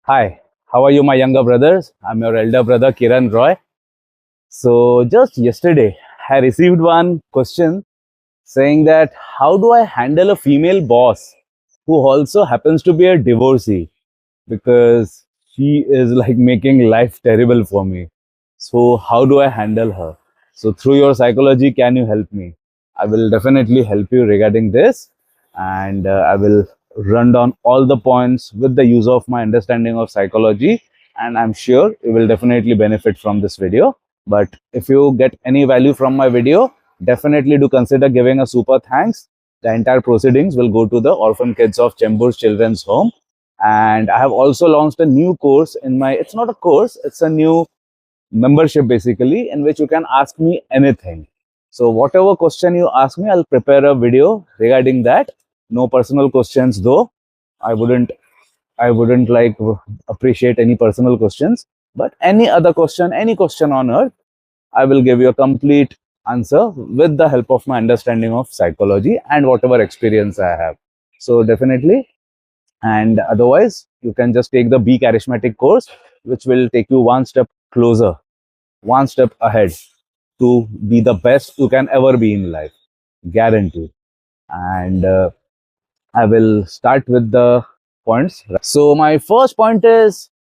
Hi, how are you, my younger brothers? I'm your elder brother, Kiran Roy. So, just yesterday, I received one question saying that how do I handle a female boss who also happens to be a divorcee because she is like making life terrible for me. So, how do I handle her? So, through your psychology, can you help me? I will definitely help you regarding this, and I will run down all the points with the use of my understanding of psychology. And I'm sure you will definitely benefit from this video. But if you get any value from my video, definitely do consider giving a super thanks. The entire proceedings will go to the orphan kids of Chembur Children's Home. And I have also launched a new course in my, it's not a course, it's a new membership basically, in which you can ask me anything. So whatever question you ask me, I'll prepare a video regarding that. No personal questions though. I wouldn't like appreciate any personal questions, but any question on earth, I will give you a complete answer with the help of my understanding of psychology and whatever experience I have. So definitely, and otherwise, you can just take the Be Charismatic course, which will take you one step closer, one step ahead to be the best you can ever be in life. Guaranteed. And I will start with the points. So, my first point is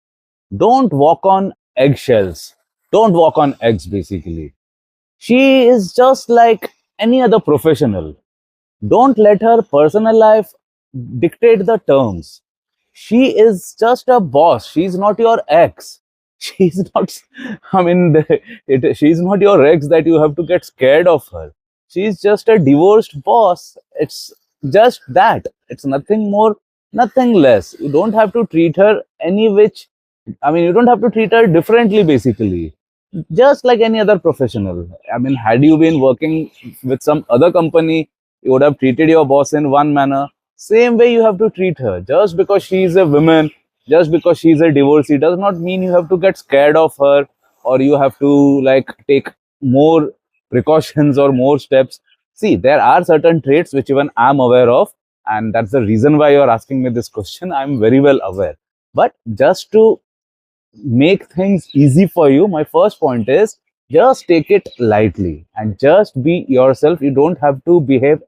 don't walk on eggshells. Don't walk on eggs, basically. She is just like any other professional. Don't let her personal life dictate the terms. She is just a boss. She's not your ex. She's not, I mean, she's not your ex that you have to get scared of her. She's just a divorced boss. It's just that. It's nothing more, nothing less. You don't have to treat her any which, I mean, you don't have to treat her differently, basically. Just like any other professional. I mean, had you been working with some other company, you would have treated your boss in one manner. Same way you have to treat her. Just because she is a woman, just because she is a divorcee, does not mean you have to get scared of her, or you have to like take more precautions or more steps. See, there are certain traits which even I'm aware of, and that's the reason why you're asking me this question. I'm very well aware. But just to make things easy for you, my first point is just take it lightly and just be yourself. You don't have to behave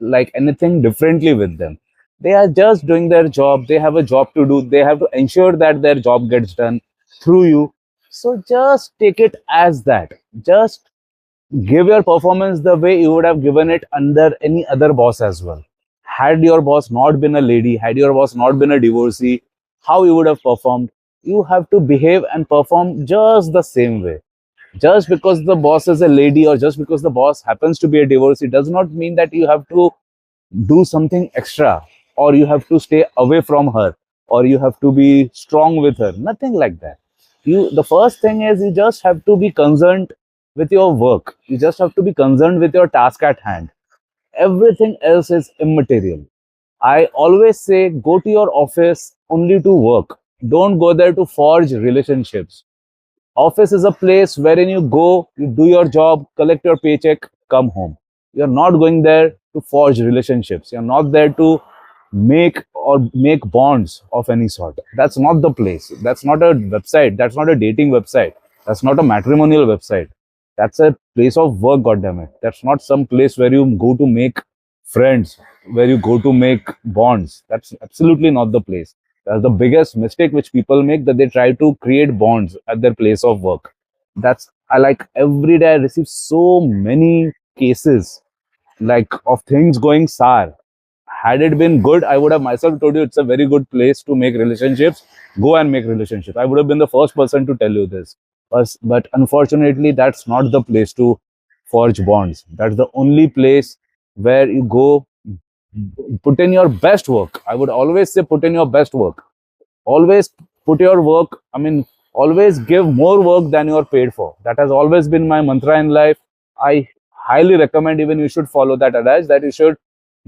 like anything differently with them. They are just doing their job. They have a job to do. They have to ensure that their job gets done through you. So just take it as that. Just give your performance the way you would have given it under any other boss as well. Had your boss not been a lady, had your boss not been a divorcee, how you would have performed? You have to behave and perform just the same way. Just because the boss is a lady or just because the boss happens to be a divorcee does not mean that you have to do something extra, or you have to stay away from her, or you have to be strong with her. Nothing like that. You, the first thing is you just have to be concerned with your work. You just have to be concerned with your task at hand. Everything else is immaterial. I always say go to your office only to work. Don't go there to forge relationships. Office is a place wherein you go, you do your job, collect your paycheck, come home. You're not going there to forge relationships. You're not there to make bonds of any sort. That's not the place. That's not a website. That's not a dating website. That's not a matrimonial website. That's a place of work, goddammit. That's not some place where you go to make friends, where you go to make bonds. That's absolutely not the place. That's the biggest mistake which people make, that they try to create bonds at their place of work. That's, I like, every day I receive so many cases like of things going sour. Had it been good, I would have myself told you it's a very good place to make relationships. Go and make relationships. I would have been the first person to tell you this. But unfortunately, that's not the place to forge bonds. That's the only place where you go, put in your best work. I would always say put in your best work. Always put your work, I mean, always give more work than you're paid for. That has always been my mantra in life. I highly recommend, even you should follow that adage, that you should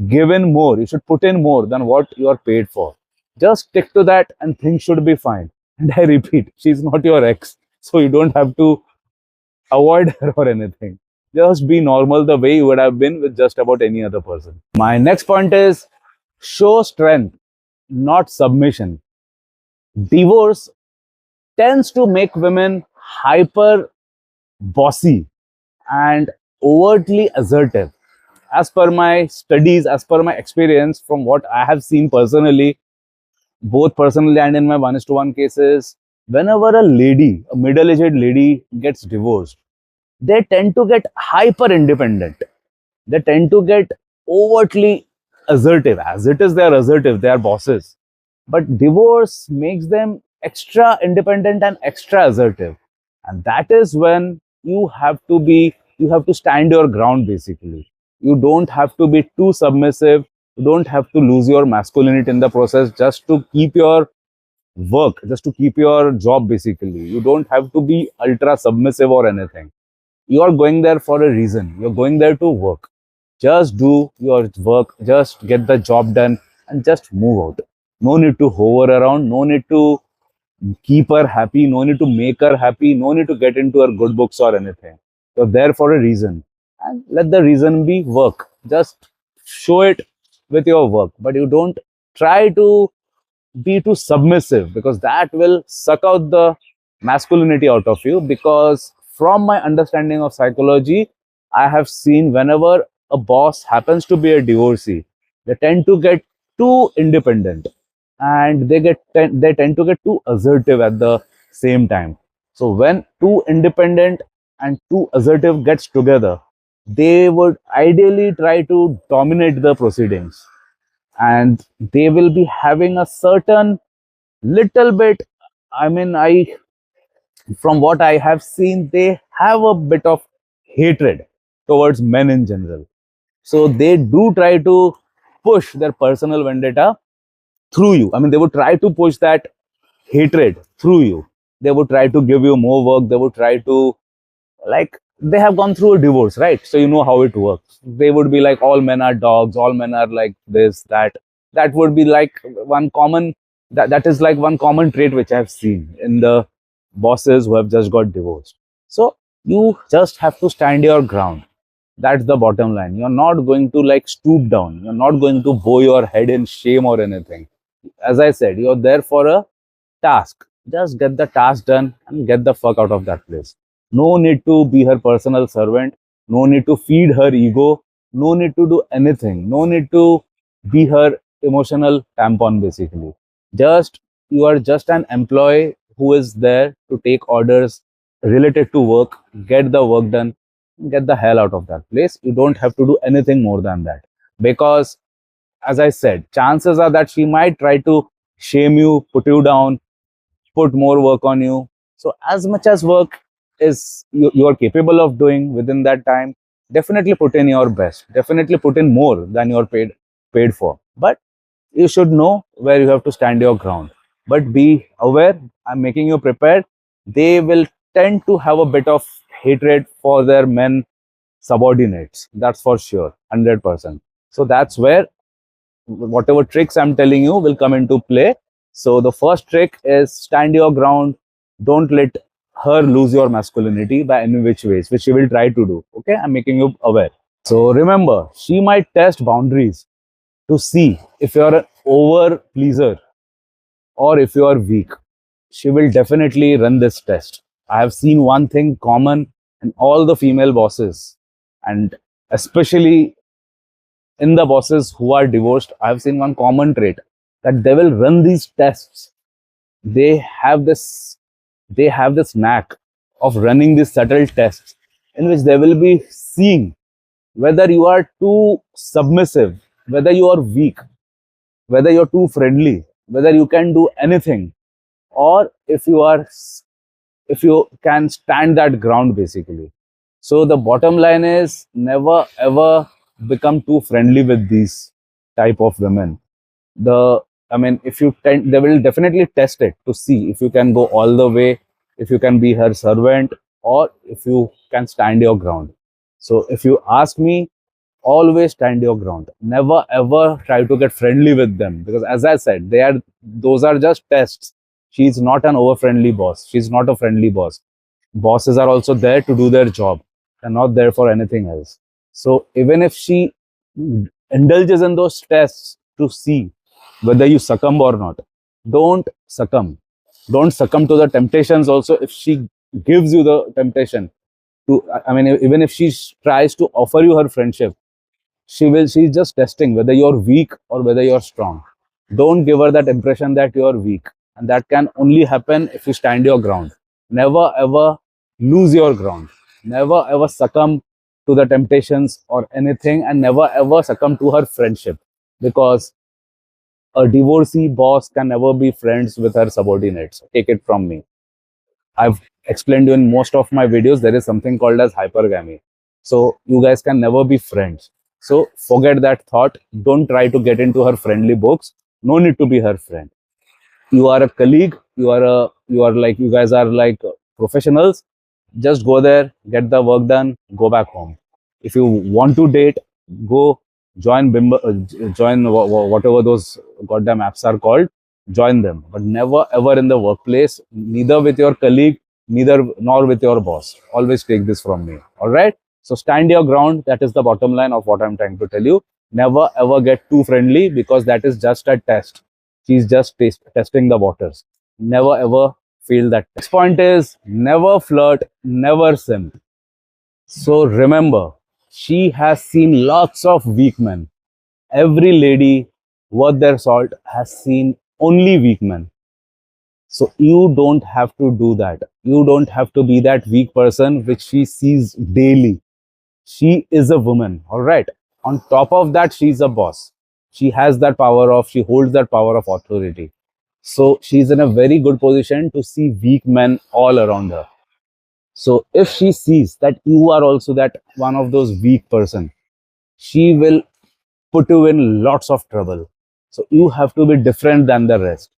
give in more, you should put in more than what you are paid for. Just stick to that and things should be fine. And I repeat, she's not your ex, so you don't have to avoid her or anything. Just be normal the way you would have been with just about any other person. My next point is show strength, not submission. Divorce tends to make women hyper bossy and overtly assertive. As per my studies, as per my experience, from what I have seen personally, both personally and in my 1:1 cases, whenever a lady, a middle aged lady, gets divorced, they tend to get hyper independent. They tend to get overtly assertive. As it is, they are assertive, they are bosses. But divorce makes them extra independent and extra assertive. And that is when you have to stand your ground basically. You don't have to be too submissive. You don't have to lose your masculinity in the process just to keep your work, just to keep your job basically. You don't have to be ultra submissive or anything. You are going there for a reason. You're going there to work. Just do your work, just get the job done, and just move out. No need to hover around, no need to keep her happy, no need to make her happy, no need to get into her good books or anything. You're there for a reason, and let the reason be work. Just show it with your work, but you don't try to be too submissive, because that will suck out the masculinity out of you. Because from my understanding of psychology, I have seen whenever a boss happens to be a divorcee, they tend to get too independent, and they tend to get too assertive at the same time. So when too independent and too assertive gets together, they would ideally try to dominate the proceedings, and they will be having a certain little bit, I mean, I from what I have seen, they have a bit of hatred towards men in general. So they do try to push their personal vendetta through you. I mean, they would try to push that hatred through you. They would try to give you more work. They would try to, like, they have gone through a divorce, right? So you know how it works. They would be like, all men are dogs, all men are like this, that. That would be like one common, that is like one common trait which I've seen in the bosses who have just got divorced. So you just have to stand your ground. That's the bottom line. You're not going to like stoop down. You're not going to bow your head in shame or anything. As I said, you're there for a task. Just get the task done and get the fuck out of that place. No need to be her personal servant. No need to feed her ego. No need to do anything. No need to be her emotional tampon, basically. Just, you are just an employee who is there to take orders related to work, get the work done, get the hell out of that place. You don't have to do anything more than that. Because, as I said, chances are that she might try to shame you, put you down, put more work on you. So as much as work is you are capable of doing within that time, definitely put in your best. Definitely put in more than you're paid for. But you should know where you have to stand your ground. But be aware, I'm making you prepared. They will tend to have a bit of hatred for their men subordinates. That's for sure, 100%. So that's where whatever tricks I'm telling you will come into play. So the first trick is stand your ground. Don't let her lose your masculinity by any which ways, which she will try to do. Okay, I'm making you aware. So remember, she might test boundaries to see if you're an over pleaser or if you are weak. She will definitely run this test. I have seen one thing common in all the female bosses, and especially in the bosses who are divorced, I have seen one common trait, that they will run these tests. They have this they have this knack of running these subtle tests in which they will be seeing whether you are too submissive, whether you are weak, whether you're too friendly, whether you can do anything, or if you can stand that ground basically. So the bottom line is, never ever become too friendly with these type of women. The I mean, if you tend, they will definitely test it to see if you can go all the way, if you can be her servant, or if you can stand your ground. So if you ask me, always stand your ground. Never ever try to get friendly with them, because as I said, those are just tests. She's not an over friendly boss. She's not a friendly boss. Bosses are also there to do their job. They're not there for anything else. So even if she indulges in those tests to see whether you succumb or not, don't succumb. Don't succumb to the temptations also. If she gives you the temptation to, I mean, even if she tries to offer you her friendship, she's just testing whether you're weak or whether you're strong. Don't give her that impression that you're weak. And that can only happen if you stand your ground. Never ever lose your ground. Never ever succumb to the temptations or anything, and never ever succumb to her friendship, because a divorcee boss can never be friends with her subordinates. Take it from me. I've explained you in most of my videos, there is something called as hypergamy. So you guys can never be friends. So forget that thought. Don't try to get into her friendly books. No need to be her friend. You are a colleague. You guys are like professionals. Just go there, get the work done, go back home. If you want to date, go join whatever those goddamn apps are called. Join them, but never ever in the workplace, neither with your colleague, neither nor with your boss. Always take this from me. All right. So stand your ground. That is the bottom line of what I'm trying to tell you. Never ever get too friendly, because that is just a test. She's just testing the waters. Never ever feel that. Next point is never flirt, never simp. So remember, she has seen lots of weak men. Every lady worth their salt has seen only weak men. So you don't have to do that. You don't have to be that weak person which she sees daily. She is a woman, all right? On top of that, she's a boss. She holds that power of authority. So she's in a very good position to see weak men all around her. So if she sees that you are also that one of those weak person, she will put you in lots of trouble. So you have to be different than the rest.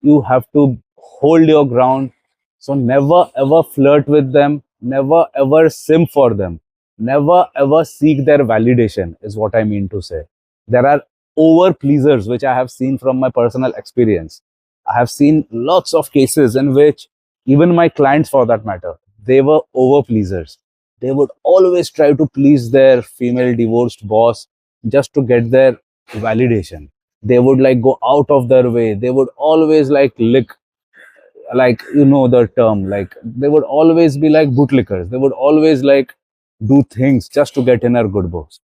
You have to hold your ground. So never ever flirt with them, never ever simp for them, never ever seek their validation, is what I mean to say. There are over pleasers which I have seen from my personal experience. I have seen lots of cases in which even my clients, for that matter, they were over pleasers. They would always try to please their female divorced boss just to get their validation. They would like go out of their way. They would always like lick, like, you know the term, like they would always be like bootlickers. They would always like do things just to get in her good books.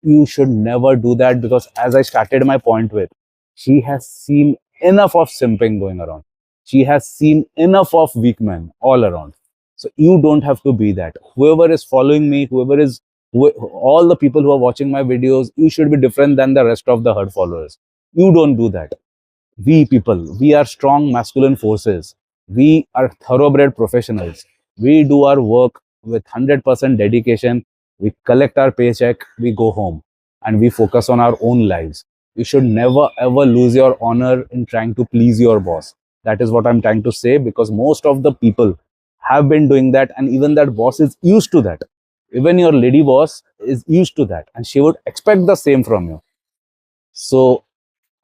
You should never do that, because as I started my point with, she has seen enough of simping going around. She has seen enough of weak men all around. So you don't have to be that. Whoever is following me, all the people who are watching my videos, you should be different than the rest of the herd followers. You don't do that. We people, we are strong masculine forces. We are thoroughbred professionals. We do our work with 100% dedication. We collect our paycheck, we go home, and we focus on our own lives. You should never ever lose your honor in trying to please your boss. That is what I'm trying to say, because most of the people have been doing that, and even that boss is used to that. Even your lady boss is used to that, and she would expect the same from you. So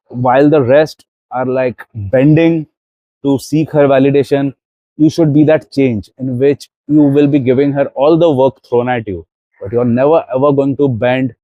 while the rest are like bending to seek her validation, you should be that change in which you will be giving her all the work thrown at you, but you're never ever going to bend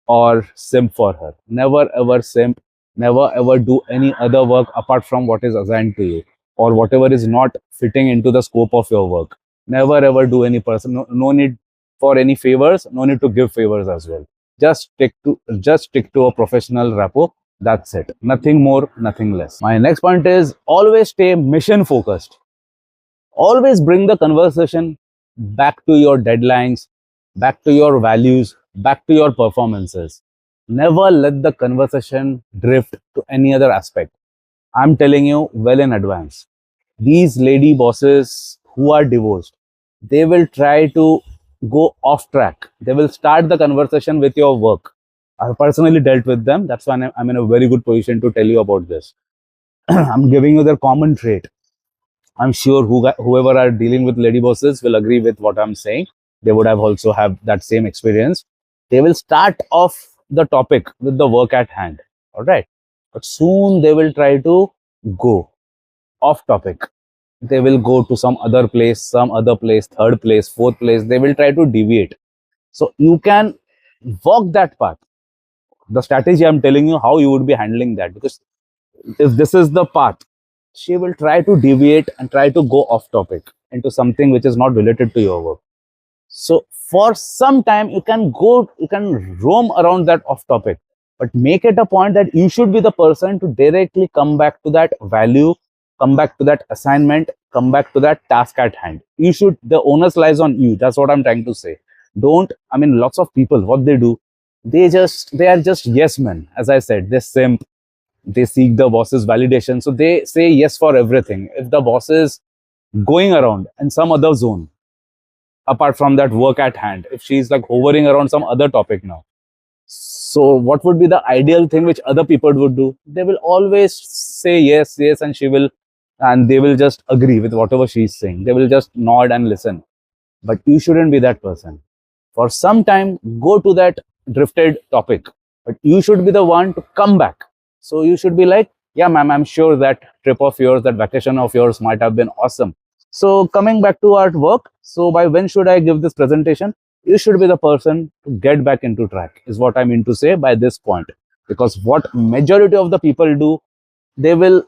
or simp for her. Never ever simp, never ever do any other work apart from what is assigned to you, or whatever is not fitting into the scope of your work. Never ever do any person, no need for any favors, no need to give favors as well. Just stick to a professional rapport. That's it. Nothing more, nothing less. My next point is always stay mission focused. Always bring the conversation back to your deadlines, back to your values, back to your performances. Never let the conversation drift to any other aspect. I'm telling you well in advance. These lady bosses who are divorced, they will try to go off track. They will start the conversation with your work. I've personally dealt with them. That's why I'm in a very good position to tell you about this. I'm giving you their common trait. I'm sure whoever are dealing with lady bosses will agree with what I'm saying. They would have also have that same experience. They will start off the topic with the work at hand. All right. But soon they will try to go off topic. They will go to some other place, third place, fourth place. They will try to deviate. So you can walk that path. The strategy I'm telling you how you would be handling that, because if this is the path, she will try to deviate and try to go off topic into something which is not related to your work. So for some time you can roam around that off topic, but make it a point that you should be the person to directly come back to that value, come back to that assignment, come back to that task at hand. You should, the onus lies on you. That's what I'm trying to say. Don't, I mean, lots of people, what they do, they are just yes men. As I said, they simp, they seek the boss's validation. So they say yes for everything. If the boss is going around in some other zone, apart from that work at hand, if she's like hovering around some other topic now, so what would be the ideal thing which other people would do? They will always say yes, yes, and she will, and they will just agree with whatever she's saying. They will just nod and listen. But you shouldn't be that person. For some time, go to that drifted topic, but you should be the one to come back. So you should be like, yeah, ma'am, I'm sure that trip of yours, that vacation of yours might have been awesome. So coming back to our work, so by when should I give this presentation? You should be the person to get back into track, is what I mean to say by this point. Because what majority of the people do, they will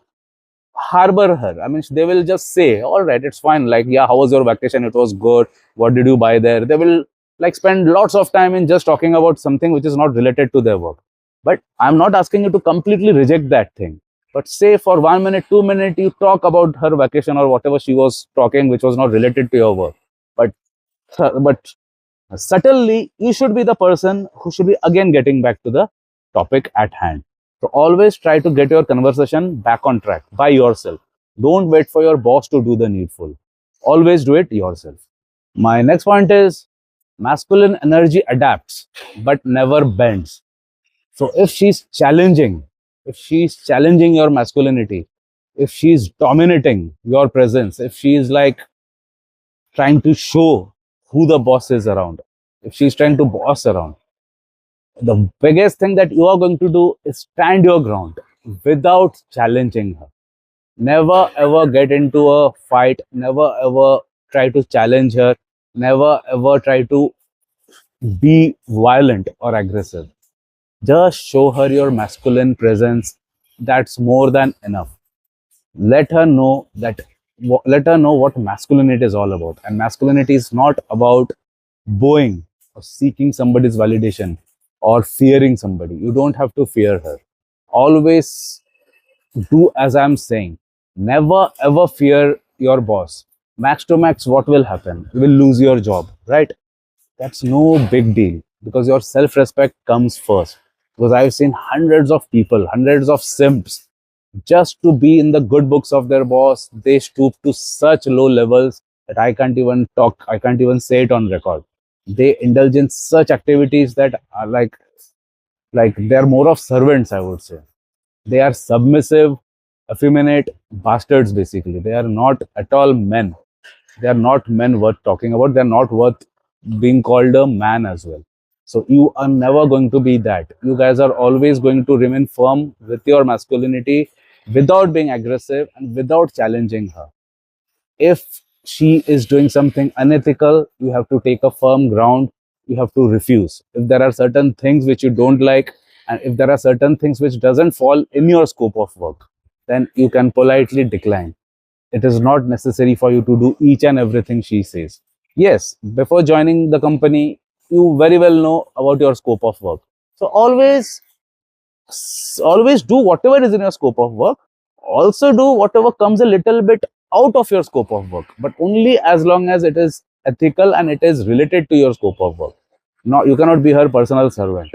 harbor her. I mean, they will just say, all right, it's fine. Like, yeah, how was your vacation? It was good. What did you buy there? They will like spend lots of time in just talking about something which is not related to their work. But I'm not asking you to completely reject that thing. But say for 1 minute, 2 minutes, you talk about her vacation or whatever she was talking, which was not related to your work. But but subtly, you should be the person who should be again getting back to the topic at hand. So always try to get your conversation back on track by yourself. Don't wait for your boss to do the needful. Always do it yourself. My next point is masculine energy adapts but never bends. So if she's challenging your masculinity, if she's dominating your presence, if she's like trying to show who the boss is around, if she's trying to boss around, the biggest thing that you are going to do is stand your ground without challenging her. Never ever get into a fight, never ever try to challenge her, never ever try to be violent or aggressive. Just show her your masculine presence. That's more than enough. Let her know that, let her know what masculinity is all about. And masculinity is not about bowing or seeking somebody's validation or fearing somebody. You don't have to fear her. Always do as I'm saying. Never ever fear your boss. Max to max, what will happen? You will lose your job, right? That's no big deal because your self respect comes first. Because I've seen hundreds of people, hundreds of simps, just to be in the good books of their boss, they stoop to such low levels that I can't even talk, I can't even say it on record. They indulge in such activities that are like they're more of servants, I would say. They are submissive, effeminate bastards, basically. They are not at all men. They are not men worth talking about. They're not worth being called a man as well. So you are never going to be that. You guys are always going to remain firm with your masculinity without being aggressive and without challenging her. If she is doing something unethical, you have to take a firm ground. You have to refuse. If there are certain things which you don't like, and if there are certain things which doesn't fall in your scope of work, then you can politely decline. It is not necessary for you to do each and everything she says. Yes, before joining the company, you very well know about your scope of work. So always do whatever is in your scope of work. Also do whatever comes a little bit out of your scope of work, but only as long as it is ethical and it is related to your scope of work. Now, you cannot be her personal servant.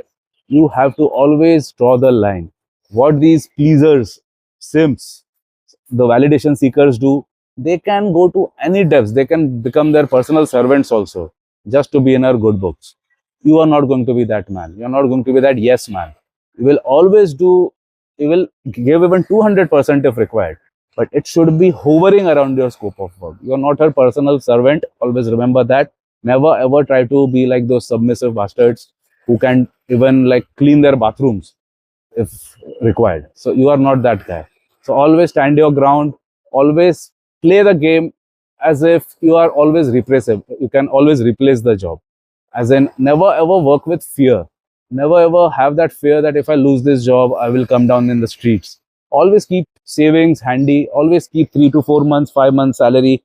You have to always draw the line. What these pleasers, simps, the validation seekers do, they can go to any depths. They can become their personal servants also, just to be in our good books. You are not going to be that man. You are not going to be that yes man. You will always do, you will give even 200% if required, but it should be hovering around your scope of work. You are not her personal servant. Always remember that. Never ever try to be like those submissive bastards who can even like clean their bathrooms if required. So you are not that guy. So always stand your ground. Always play the game as if you are always repressive. You can always replace the job. As in, never ever work with fear. Never ever have that fear that if I lose this job, I will come down in the streets. Always keep savings handy. Always keep 3 to 4 months, 5 months salary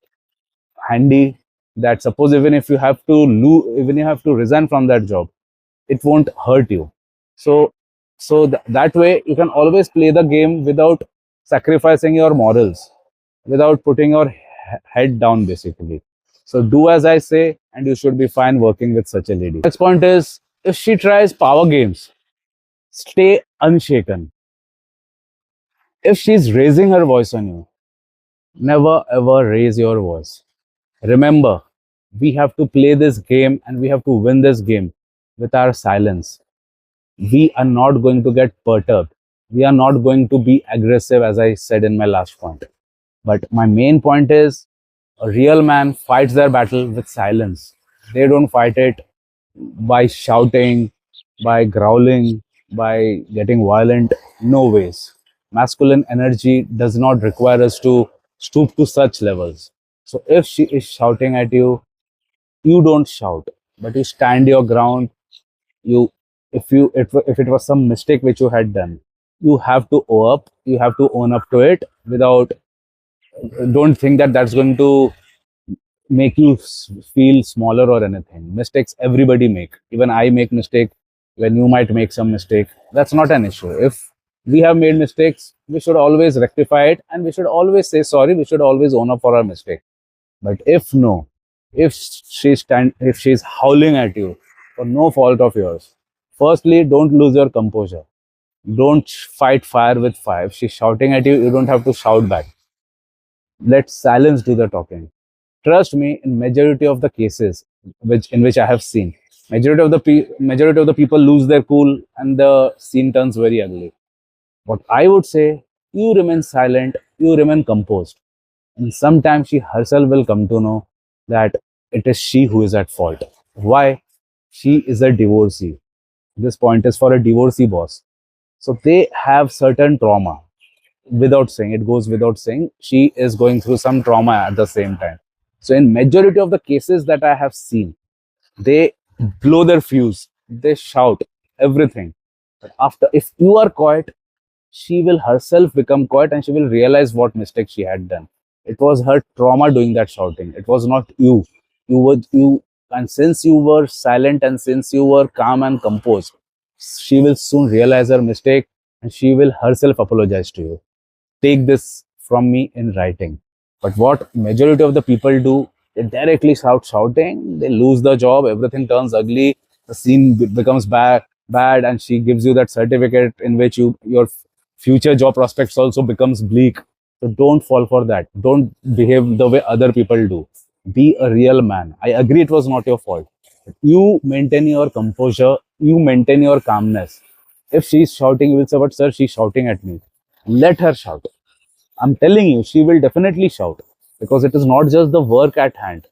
handy. That suppose even if you have to lose, even you have to resign from that job, it won't hurt you. So, that way you can always play the game without sacrificing your morals, without putting your head down, basically. So do as I say, and you should be fine working with such a lady. Next point is, if she tries power games, stay unshaken. If she's raising her voice on you, never ever raise your voice. Remember, we have to play this game and we have to win this game with our silence. We are not going to get perturbed. We are not going to be aggressive, as I said in my last point. But my main point is, a real man fights their battle with silence. They don't fight it by shouting, by growling, by getting violent. No ways. Masculine energy does not require us to stoop to such levels. So if she is shouting at you, you don't shout, but you stand your ground. You, if it was some mistake which you had done, you have to own up. You have to own up to it without. Don't think that that's going to make you feel smaller or anything. Mistakes everybody make. Even I make mistake. When you might make some mistake, that's not an issue. If we have made mistakes, we should always rectify it, and we should always say sorry. We should always own up for our mistake. But if no, if she's howling at you for no fault of yours, firstly, don't lose your composure. Don't fight fire with fire. If she's shouting at you, you don't have to shout back. Let silence do the talking. Trust me, in majority of the cases which I have seen, majority of the people lose their cool and the scene turns very ugly. What I would say, you remain silent, you remain composed. And sometimes she herself will come to know that it is she who is at fault. Why? She is a divorcee. This point is for a divorcee boss. So they have certain trauma. Without saying, it goes without saying, she is going through some trauma at the same time. So in majority of the cases that I have seen, they blow their fuse, they shout everything. But after, if you are quiet, she will herself become quiet and she will realize what mistake she had done. It was her trauma doing that shouting. It was not you. And since you were silent and since you were calm and composed, she will soon realize her mistake and she will herself apologize to you. Take this from me in writing. But what majority of the people do, they directly start shouting, they lose the job, everything turns ugly, the scene becomes bad, and she gives you that certificate in which your future job prospects also becomes bleak. So don't fall for that. Don't behave the way other people do. Be a real man. I agree it was not your fault. You maintain your composure, you maintain your calmness. If she's shouting, you will say, but sir, she's shouting at me. Let her shout. I'm telling you, she will definitely shout because it is not just the work at hand.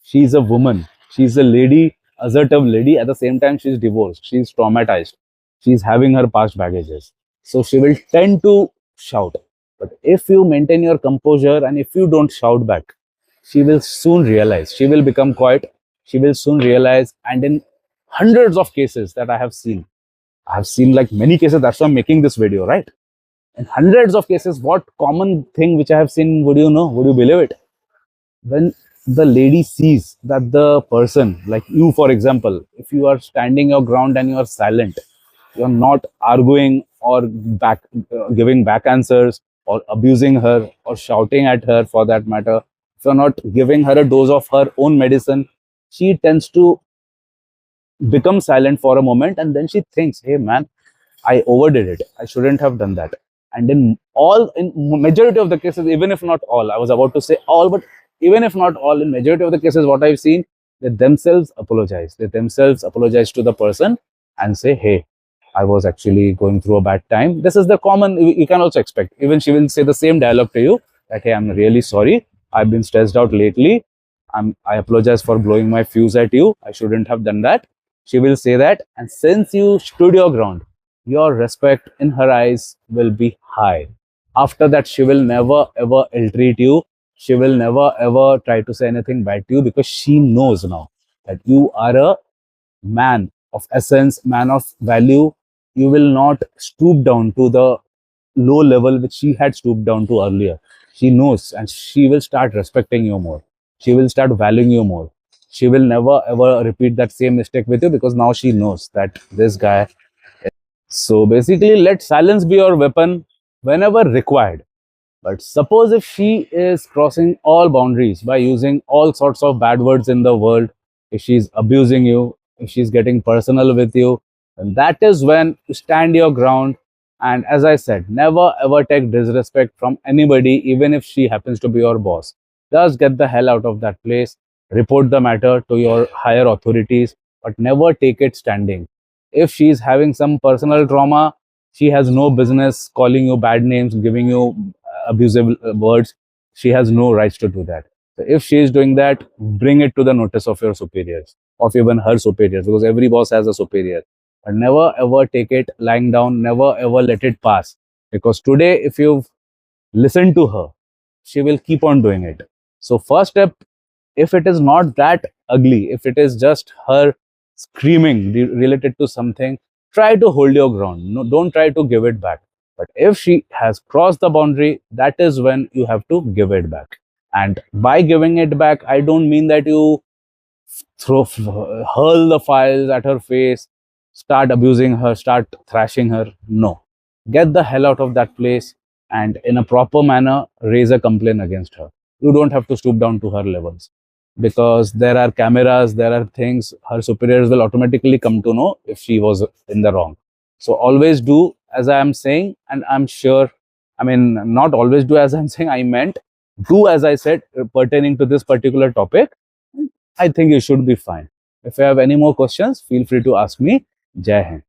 She's a woman. She's a lady, assertive lady. At the same time, she's divorced. She's traumatized. She's having her past baggages. So she will tend to shout. But if you maintain your composure and if you don't shout back, she will soon realize. She will become quiet. She will soon realize. And in hundreds of cases that I have seen like many cases. That's why I'm making this video, right? In hundreds of cases, what common thing which I have seen, would you know? Would you believe it? When the lady sees that the person, like you, for example, if you are standing your ground and you are silent, you are not arguing or giving back answers or abusing her or shouting at her for that matter, if you're not giving her a dose of her own medicine, she tends to become silent for a moment and then she thinks, hey man, I overdid it. I shouldn't have done that. And in majority of the cases, even if not all, I was about to say all, but even if not all, in majority of the cases, what I've seen, they themselves apologize. They themselves apologize to the person and say, hey, I was actually going through a bad time. This is the common, you can also expect. Even she will say the same dialogue to you that, hey, I'm really sorry. I've been stressed out lately. I apologize for blowing my fuse at you. I shouldn't have done that. She will say that. And since you stood your ground, your respect in her eyes will be high. After that, she will never ever ill treat you. She will never ever try to say anything bad to you because she knows now that you are a man of essence, man of value. You will not stoop down to the low level which she had stooped down to earlier. She knows, and she will start respecting you more. She will start valuing you more. She will never ever repeat that same mistake with you, because now she knows that this guy. So basically, let silence be your weapon whenever required. But suppose if she is crossing all boundaries by using all sorts of bad words in the world, if she's abusing you, if she's getting personal with you, then that is when you stand your ground. And as I said, never ever take disrespect from anybody, even if she happens to be your boss. Just get the hell out of that place, report the matter to your higher authorities, but never take it standing. If she's having some personal trauma, she has no business calling you bad names, giving you abusive words. She has no rights to do that. So if she is doing that, bring it to the notice of your superiors, of even her superiors, because every boss has a superior. But never ever take it lying down, never ever let it pass. Because today, if you've listened to her, she will keep on doing it. So first step, if it is not that ugly, if it is just her screaming related to something, try to hold your ground. No, don't try to give it back. But if she has crossed the boundary, that is when you have to give it back. And by giving it back, I don't mean that you hurl the files at her face, start abusing her, start thrashing her. No, get the hell out of that place, and in a proper manner raise a complaint against her. You don't have to stoop down to her levels, because there are cameras, there are things. Her superiors will automatically come to know if she was in the wrong. So always do as I am saying, and I'm sure, I mean, not always do as I'm saying, I meant do as I said, pertaining to this particular topic. I think you should be fine. If you have any more questions, feel free to ask me. Jai Hind.